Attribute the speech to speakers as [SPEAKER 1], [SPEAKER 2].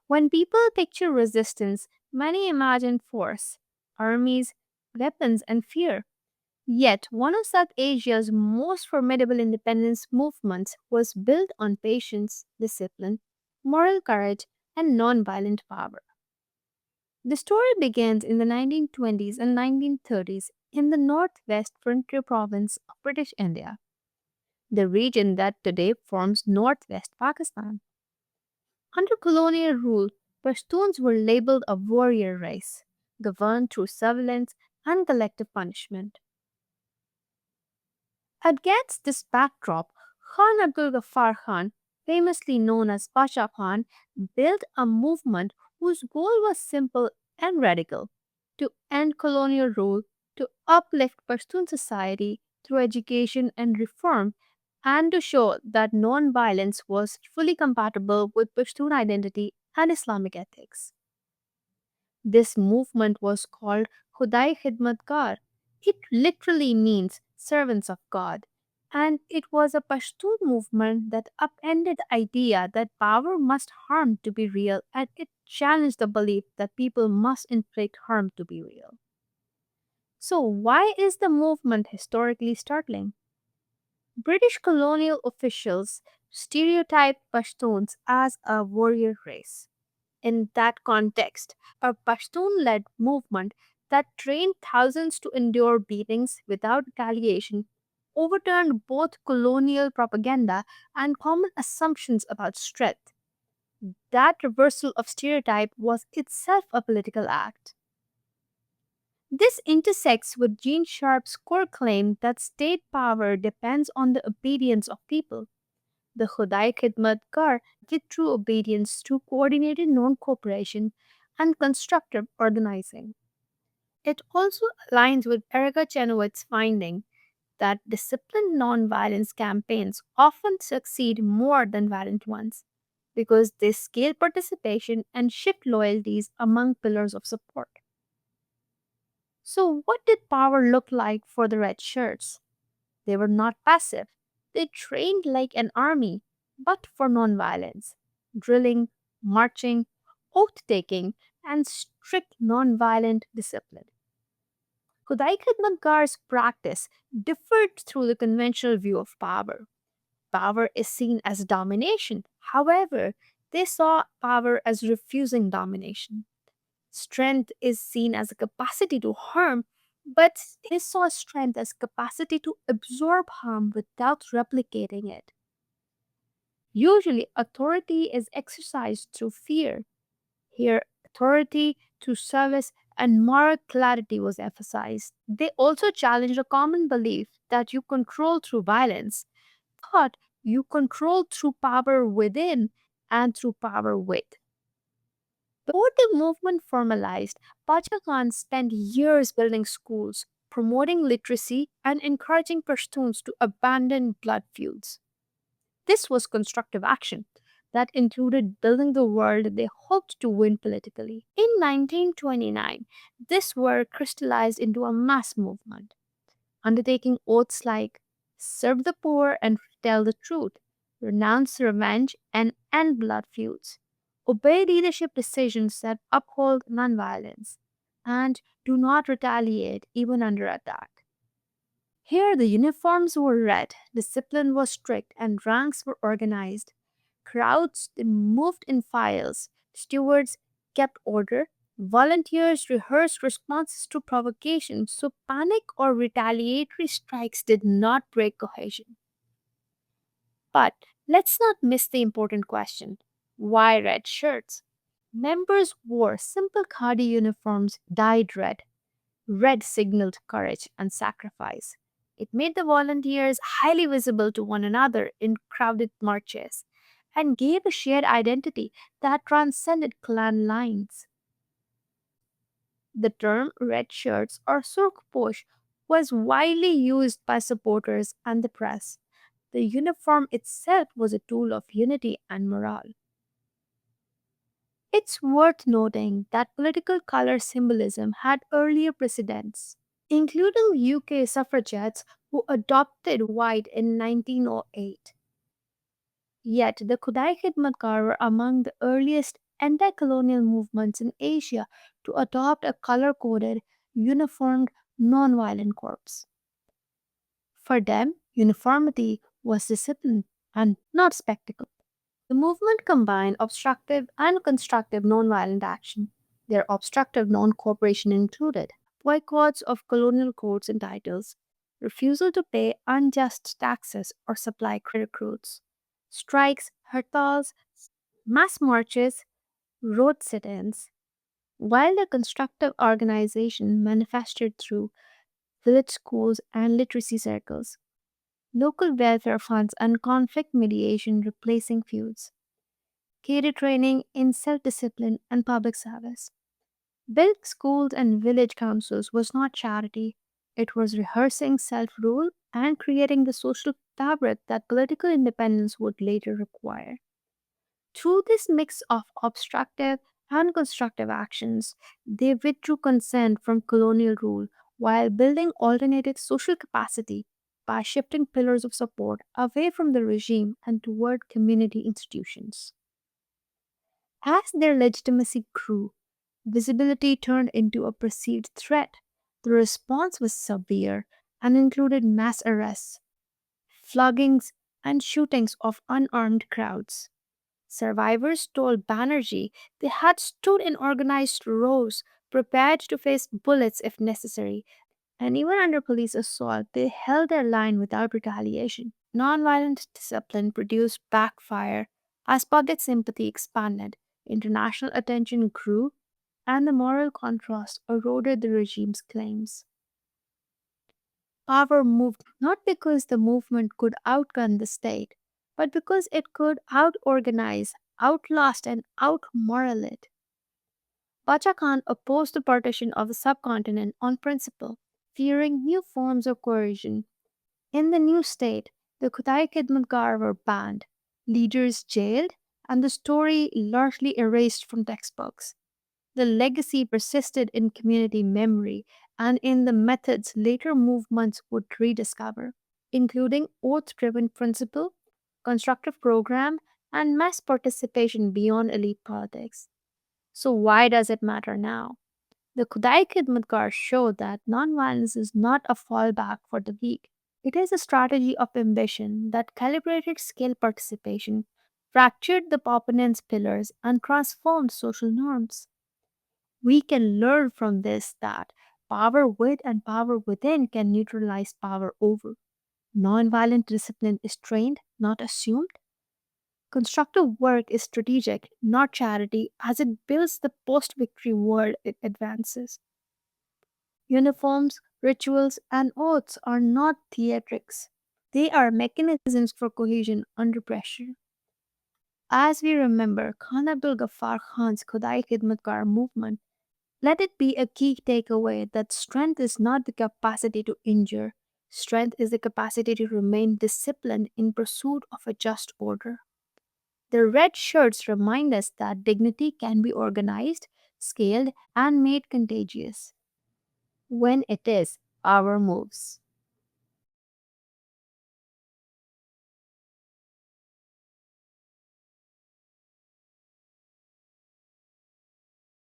[SPEAKER 1] When people picture resistance, many imagine force, armies, weapons, and fear. Yet, one of South Asia's most formidable independence movements was built on patience, discipline, moral courage, and nonviolent power. The story begins in the 1920s and 1930s in the northwest frontier province of British India, the region that today forms northwest Pakistan. Under colonial rule, Pashtuns were labeled a warrior race, governed through surveillance and collective punishment. Against this backdrop, Khan Abdul Ghaffar Khan, famously known as Bacha Khan, built a movement whose goal was simple and radical: to end colonial rule, to uplift Pashtun society through education and reform, and to show that non-violence was fully compatible with Pashtun identity and Islamic ethics. This movement was called Khudai Khidmatgar. It literally means servants of God. And it was a Pashtun movement that upended the idea that power must harm to be real, and it challenged the belief that people must inflict harm to be real. So, why is the movement historically startling? British colonial officials stereotyped Pashtuns as a warrior race. In that context, a Pashtun-led movement that trained thousands to endure beatings without retaliation overturned both colonial propaganda and common assumptions about strength. That reversal of stereotype was itself a political act. This intersects with Gene Sharp's core claim that state power depends on the obedience of people. The Khudai Khidmatgar did true obedience through coordinated non-cooperation and constructive organizing. It also aligns with Erica Chenoweth's finding that disciplined nonviolence campaigns often succeed more than violent ones because they scale participation and shift loyalties among pillars of support. So, what did power look like for the red shirts? They were not passive. They trained like an army, but for nonviolence. Drilling, marching, oath taking, and strict nonviolent discipline. Khudai Khidmatgar's practice differed through the conventional view of power. Power is seen as domination. However, they saw power as refusing domination. Strength is seen as a capacity to harm, but they saw strength as capacity to absorb harm without replicating it. Usually, authority is exercised through fear. Here, authority through service and moral clarity was emphasized. They also challenged a common belief that you control through violence, but you control through power within and through power with. Before the movement formalized, Bacha Khan spent years building schools, promoting literacy, and encouraging Pashtuns to abandon blood feuds. This was constructive action that included building the world they hoped to win politically. In 1929, this work crystallized into a mass movement, undertaking oaths like serve the poor and tell the truth, renounce revenge and end blood feuds, obey leadership decisions that uphold nonviolence, and do not retaliate even under attack. Here, the uniforms were red, discipline was strict, and ranks were organized. Crowds moved in files, stewards kept order, volunteers rehearsed responses to provocation, so panic or retaliatory strikes did not break cohesion. But let's not miss the important question: why red shirts? Members wore simple khadi uniforms dyed red. Red signaled courage and sacrifice. It made the volunteers highly visible to one another in crowded marches and gave a shared identity that transcended clan lines. The term red shirts or surkposh was widely used by supporters and the press. The uniform itself was a tool of unity and morale. It's worth noting that political color symbolism had earlier precedents, including UK suffragettes who adopted white in 1908. Yet the Khudai Khidmatgar were among the earliest anti colonial movements in Asia to adopt a color coded, uniformed, nonviolent corps. For them, uniformity was discipline and not spectacle. The movement combined obstructive and constructive nonviolent action. Their obstructive non cooperation included boycotts of colonial courts and titles, refusal to pay unjust taxes or supply recruits, strikes, hartals, mass marches, road sit ins, while the constructive organization manifested through village schools and literacy circles, local welfare funds, and conflict mediation replacing feuds, career training in self discipline and public service. Built schools and village councils was not charity, it was rehearsing self rule and creating the social fabric that political independence would later require. Through this mix of obstructive and constructive actions, they withdrew consent from colonial rule while building alternative social capacity by shifting pillars of support away from the regime and toward community institutions. As their legitimacy grew, visibility turned into a perceived threat. The response was severe and included mass arrests, floggings, and shootings of unarmed crowds. Survivors told Banerjee they had stood in organized rows, prepared to face bullets if necessary, and even under police assault, they held their line without retaliation. Nonviolent discipline produced backfire as public sympathy expanded, international attention grew, and the moral contrast eroded the regime's claims. Power moved not because the movement could outgun the state, but because it could outorganize, outlast, and outmoral it. Bacha Khan opposed the partition of the subcontinent on principle, fearing new forms of coercion. In the new state, the Khudai Khidmatgar were banned, leaders jailed, and the story largely erased from textbooks. The legacy persisted in community memory and in the methods later movements would rediscover, including oath driven principle, constructive program, and mass participation beyond elite politics. So, why does it matter now? The Khudai Khidmatgar showed that nonviolence is not a fallback for the weak. It is a strategy of ambition that calibrated scale participation, fractured the opponent's pillars, and transformed social norms. We can learn from this that power with and power within can neutralize power over. Nonviolent discipline is trained, not assumed. Constructive work is strategic, not charity, as it builds the post victory world it advances. Uniforms, rituals, and oaths are not theatrics. They are mechanisms for cohesion under pressure. As we remember Khan Abdul Ghaffar Khan's Khudai Khidmatgar movement, let it be a key takeaway that strength is not the capacity to injure, strength is the capacity to remain disciplined in pursuit of a just order. The red shirts remind us that dignity can be organized, scaled, and made contagious when it is our moves.